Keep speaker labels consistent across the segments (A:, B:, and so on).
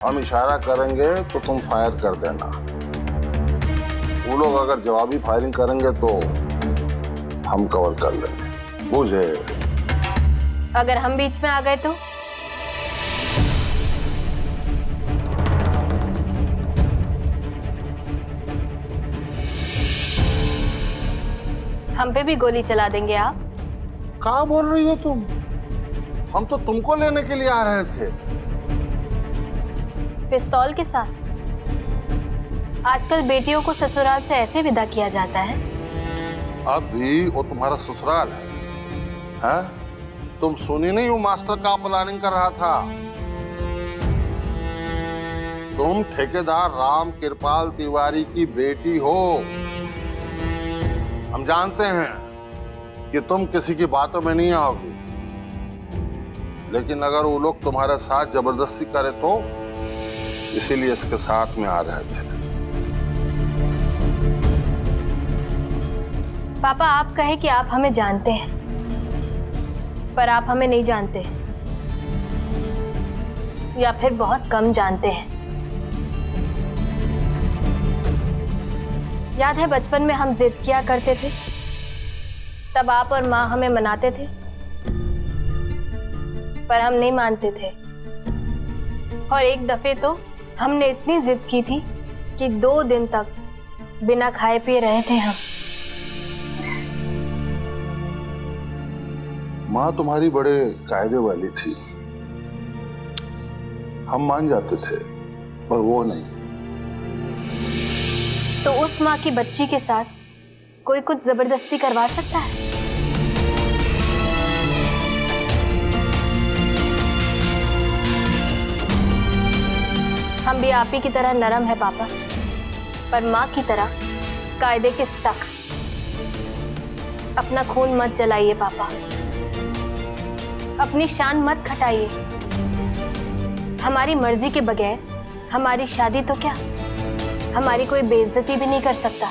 A: हम इशारा करेंगे तो तुम फायर कर देना। वो लोग अगर जवाबी फायरिंग करेंगे तो हम कवर कर लेंगे, बुझे?
B: अगर हम बीच में आ गए तो? हम पे भी गोली चला देंगे आप?
A: क्या बोल रही हो तुम? हम तो तुमको लेने के लिए आ रहे थे।
B: पिस्तौल के साथ? आजकल बेटियों को ससुराल से ऐसे विदा किया जाता है?
A: अब भी वो तुम्हारा ससुराल है, हैं? तुम सुनी नहीं, वो मास्टर का प्लानिंग कर रहा था। तुम ठेकेदार राम कृपाल तिवारी की बेटी हो। हम जानते हैं कि तुम किसी की बातों में नहीं आओगी, लेकिन अगर वो लोग तुम्हारे साथ जबरदस्ती करे तो इसीलिए इसके साथ में आ रहे थे।
B: पापा, आप कहे कि आप हमें जानते हैं, पर आप हमें नहीं जानते, या फिर बहुत कम जानते हैं। याद है बचपन में हम जिद किया करते थे, तब आप और माँ हमें मनाते थे, पर हम नहीं मानते थे। और एक दफे तो हमने इतनी जिद की थी कि 2 दिन तक बिना खाए पिए रहे थे हम।
A: माँ तुम्हारी बड़े कायदे वाली थी, हम मान जाते थे, पर वो नहीं।
B: तो उस माँ की बच्ची के साथ कोई कुछ जबरदस्ती करवा सकता है? हम भी आप ही की तरह नरम है पापा, पर माँ की तरह कायदे के सख्त। अपना खून मत जलाइए पापा, अपनी शान मत खटाइए। हमारी मर्जी के बगैर हमारी शादी तो क्या, हमारी कोई बेइज्जती भी नहीं कर सकता।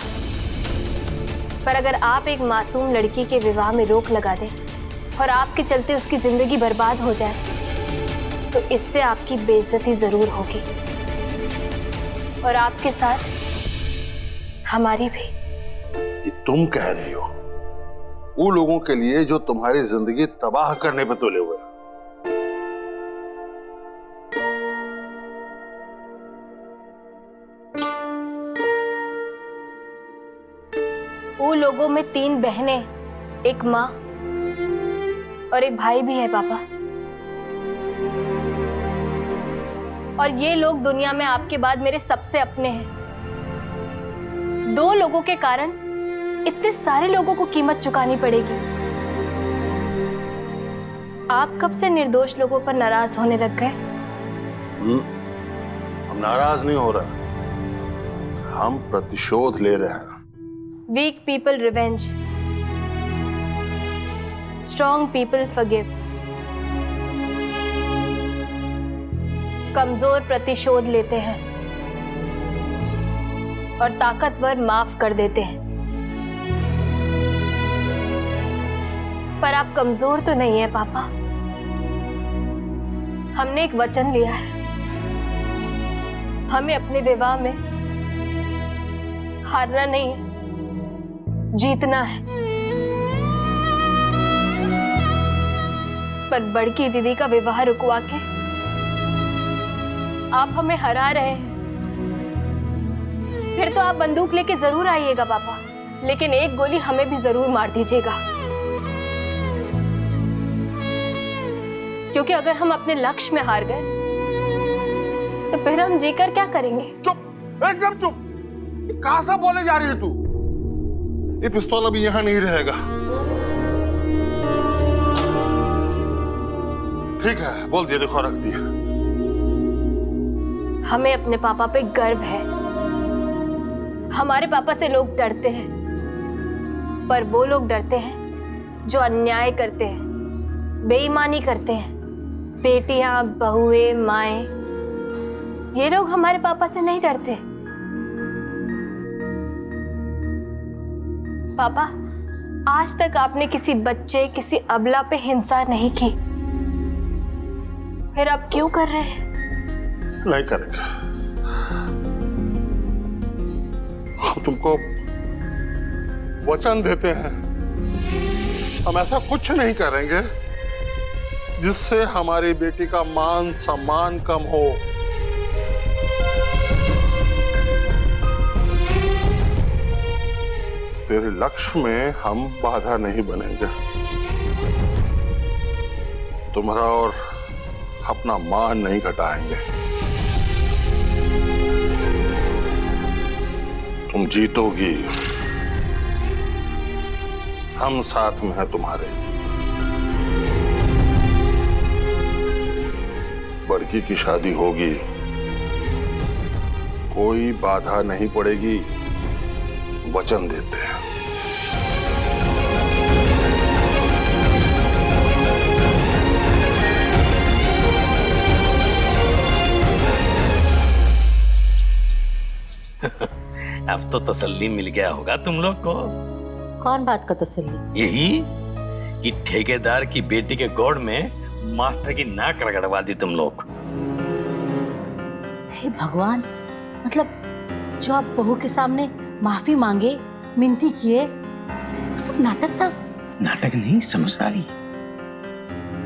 B: पर अगर आप एक मासूम लड़की के विवाह में रोक लगा दें और आपके चलते उसकी जिंदगी बर्बाद हो जाए, तो इससे आपकी बेइज्जती जरूर होगी, और आपके साथ हमारी भी।
A: ये तुम कह रही हो वो लोगों के लिए जो तुम्हारी जिंदगी तबाह करने पे तुले हुए।
B: वो लोगों में 3 बहनें, एक माँ और एक भाई भी है पापा। और ये लोग दुनिया में आपके बाद मेरे सबसे अपने हैं। 2 लोगों के कारण इतने सारे लोगों को कीमत चुकानी पड़ेगी। आप कब से निर्दोष लोगों पर नाराज होने लग गए?
A: हम नाराज नहीं हो रहे, हम प्रतिशोध ले रहे हैं।
B: Weak people revenge, strong people forgive. कमजोर प्रतिशोध लेते हैं और ताकतवर माफ कर देते हैं। पर आप कमजोर तो नहीं है पापा। हमने एक वचन लिया है, हमें अपने विवाह में हारना नहीं है, जीतना है। पर बड़की दीदी का विवाह रुकवा के आप हमें हरा रहे हैं। फिर तो आप बंदूक लेके जरूर आइएगा पापा, लेकिन एक गोली हमें भी जरूर मार दीजिएगा, क्योंकि अगर हम अपने लक्ष्य में हार गए तो फिर हम जीकर क्या करेंगे?
A: चुप, एकदम चुप। कहां से बोले जा रही है तू? ये पिस्तौल अभी यहां नहीं रहेगा। ठीक है, बोल दिया, देखो रख दिया।
B: हमें अपने पापा पे गर्व है। हमारे पापा से लोग डरते हैं, पर वो लोग डरते हैं जो अन्याय करते हैं, बेईमानी करते हैं। बेटियां, बहुएं, माएं, ये लोग हमारे पापा से नहीं डरते। पापा, आज तक आपने किसी बच्चे, किसी अबला पे हिंसा नहीं की, फिर आप क्यों कर रहे हैं?
A: नहीं करेंगे। हम तुमको वचन देते हैं, हम ऐसा कुछ नहीं करेंगे जिससे हमारी बेटी का मान सम्मान कम हो। तेरे लक्ष्य में हम बाधा नहीं बनेंगे। तुम्हारा और अपना मान नहीं घटाएंगे। तुम जीतोगी, हम साथ में हैं तुम्हारे। बड़की की शादी होगी, कोई बाधा नहीं पड़ेगी, वचन देते हैं।
C: अब तो तसल्ली मिल गया होगा तुम लोग को।
D: कौन बात का तसल्ली?
C: यही कि ठेकेदार की बेटी के गोड़ में मास्टर की नाक रगड़वा दी तुम लोग।
D: हे भगवान, मतलब जो आप बहू के सामने माफी मांगे, मिनती किए, वो सब नाटक था?
C: नाटक नहीं, समझदारी।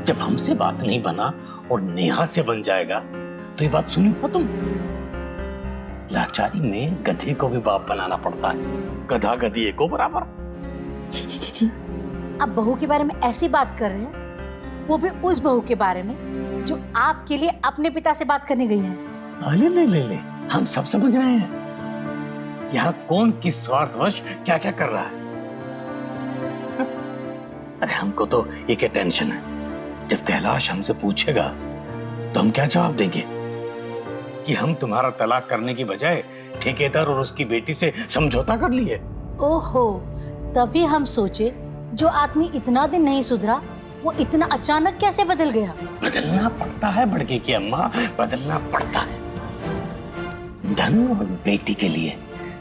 C: जब हमसे बात नहीं बना और नेहा से बन जाएगा तो ये बात सुनी हो तुम? लाचारी में गधे को भी बाप बनाना पड़ता है, गधा गधी को बराबर।
D: जी। आप बहू के बारे में ऐसी बात कर रहे हैं, वो भी उस बहू के बारे में जो आपके लिए अपने पिता से बात करने गई है।
C: ले, हम सब समझ रहे हैं यहाँ कौन किस स्वार्थवश क्या क्या कर रहा है। अरे हमको तो एक टेंशन है, जब कैलाश हमसे पूछेगा तो हम क्या जवाब देंगे कि हम तुम्हारा तलाक करने की बजाय ठेकेदार और उसकी बेटी से समझौता कर लिए।
D: ओहो, तभी हम सोचे जो आदमी इतना दिन नहीं सुधरा वो इतना अचानक कैसे बदल गया।
C: बदलना पड़ता है बड़की की अम्मा, बदलना पड़ता है धन और बेटी के लिए,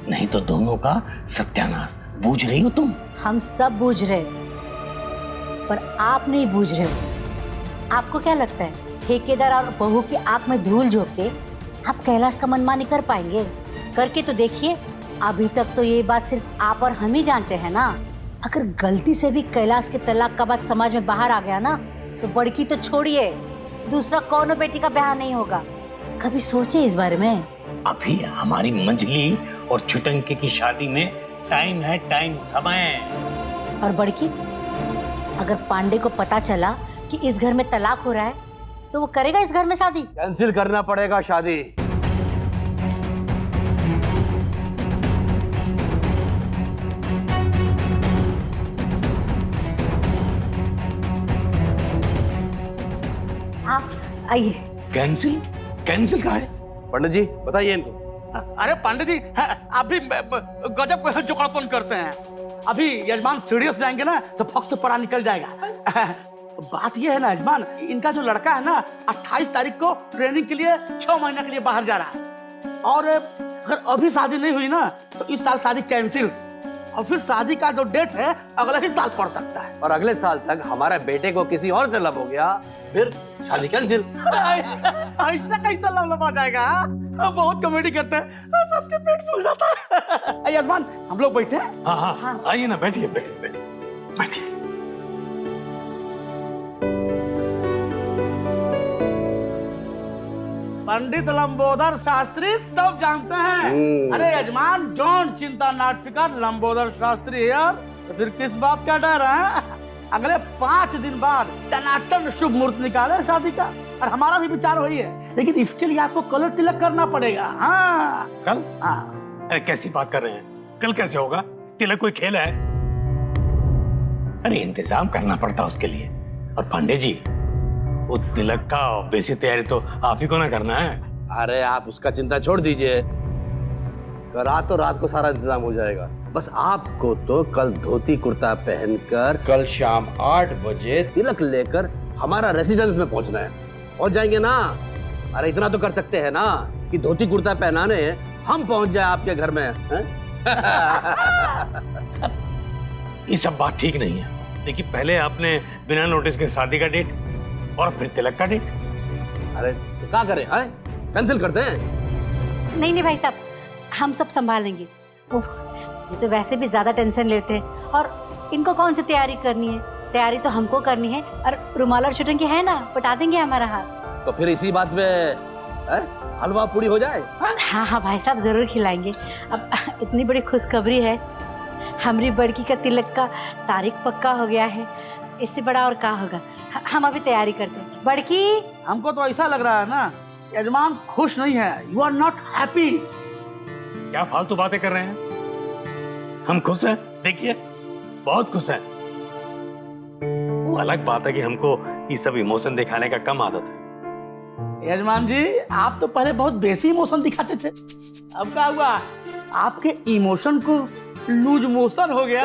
C: नहीं तो दोनों का सत्यानाश। बूझ रही हो तुम?
D: हम सब बूझ रहे, पर आप नहीं बूझ रहे हो। आपको क्या लगता है ठेकेदार और बहू की आंख में धूल झोंक के आप कैलाश का मनमानी कर पाएंगे? करके तो देखिए। अभी तक तो ये बात सिर्फ आप और हम ही जानते हैं ना। अगर गलती से भी कैलाश के तलाक का बात समाज में बाहर आ गया ना, तो बड़की तो छोड़िए, दूसरा कौनो बेटी का ब्याह नहीं होगा। कभी सोचे इस बारे में?
C: अभी हमारी मंजली और छुटंके की शादी में टाइम है, टाइम, समय।
D: और बड़की, अगर पांडे को पता चला कि इस घर में तलाक हो रहा है तो वो करेगा इस घर में शादी?
E: कैंसिल करना पड़ेगा शादी।
D: आप आइए।
C: कैंसिल? कैंसिल का है?
E: पंडित जी बताइए इनको।
F: अरे पांडे जी, आप भी गजब जुगाड़पन करते हैं। अभी यजमान सीरियस जाएंगे ना तो फक से परा निकल जाएगा। बात ये है ना यजमान, इनका जो लड़का है ना 28 तारीख को ट्रेनिंग के लिए 6 महीने के लिए बाहर जा रहा है। और अगर अभी शादी नहीं हुई ना तो इस साल शादी कैंसिल, और फिर शादी का जो डेट है अगले ही साल पड़ सकता है।
E: और अगले साल तक हमारे बेटे को किसी और से लब हो गया, फिर शादी कैंसिल।
F: ऐसा कैसा लव आ जाएगा? बहुत कॉमेडी करते हैं, सच के पेट फूल जाता है। यजमान हम लोग बैठे हैं?
C: हाँ, आइए ना, बैठिए बैठिए।
F: पंडित लंबोदर शास्त्री सब जानते हैं। अरे यजमान, डोंट चिंता नॉट फिकर, लंबोदर शास्त्री हियर। तो फिर किस बात का डर है? अगले 5 दिन बाद टनाटन शुभ मुहूर्त निकाले शादी का। और हमारा भी विचार वही है, लेकिन इसके लिए आपको कलर तिलक करना पड़ेगा। हाँ
C: कल?
F: हाँ।
C: अरे कैसी बात कर रहे हैं? कल कैसे होगा? तिलक कोई खेल है? अरे इंतजाम करना पड़ता उसके लिए। और पांडे जी, वो तिलक का बेसिक तैयारी तो आप ही को ना करना है।
E: अरे आप उसका चिंता छोड़ दीजिए, रातों रात को सारा इंतजाम हो जाएगा। बस आपको तो कल धोती कुर्ता पहनकर कल शाम 8 बजे तिलक लेकर हमारा रेसिडेंस में पहुंचना है। पहुंच जाएंगे ना? अरे इतना तो कर सकते हैं ना कि धोती कुर्ता पहनाने हम पहुंच जाए आपके घर में।
C: ये सब बात ठीक नहीं है। देखिए, पहले आपने बिना नोटिस के शादी का डेट और फिर तिलक का डेट।
E: अरे तो क्या करें? कैंसिल करते हैं।
D: नहीं नहीं भाई साहब, हम सब संभालेंगे। उफ, ये तो वैसे भी ज्यादा टेंशन लेते हैं, और इनको कौन सी तैयारी करनी है? तैयारी तो हमको करनी है, और रुमाल और शूटिंग की है ना, पटा देंगे हमारा हाथ।
E: तो फिर इसी बात में हलवा पूरी हो जाए।
D: हाँ हाँ भाई साहब, जरूर खिलाएंगे। अब इतनी बड़ी खुशखबरी है, हमारी बड़की का तिलक का तारीख पक्का हो गया है, इससे बड़ा और क्या होगा। हम अभी तैयारी करते हैं। बड़की,
F: हमको तो ऐसा लग रहा है ना, यजमान खुश नहीं है। You are not happy.
C: क्या फालतू बातें कर रहे हैं? हम खुश हैं, देखिए बहुत खुश हैं। वो अलग बात है कि हमको ये सब इमोशन दिखाने का कम आदत है।
F: यजमान जी, आप तो पहले बहुत बेसी इमोशन दिखाते थे, अब क्या हुआ? आपके इमोशन को लूज मोशन हो गया।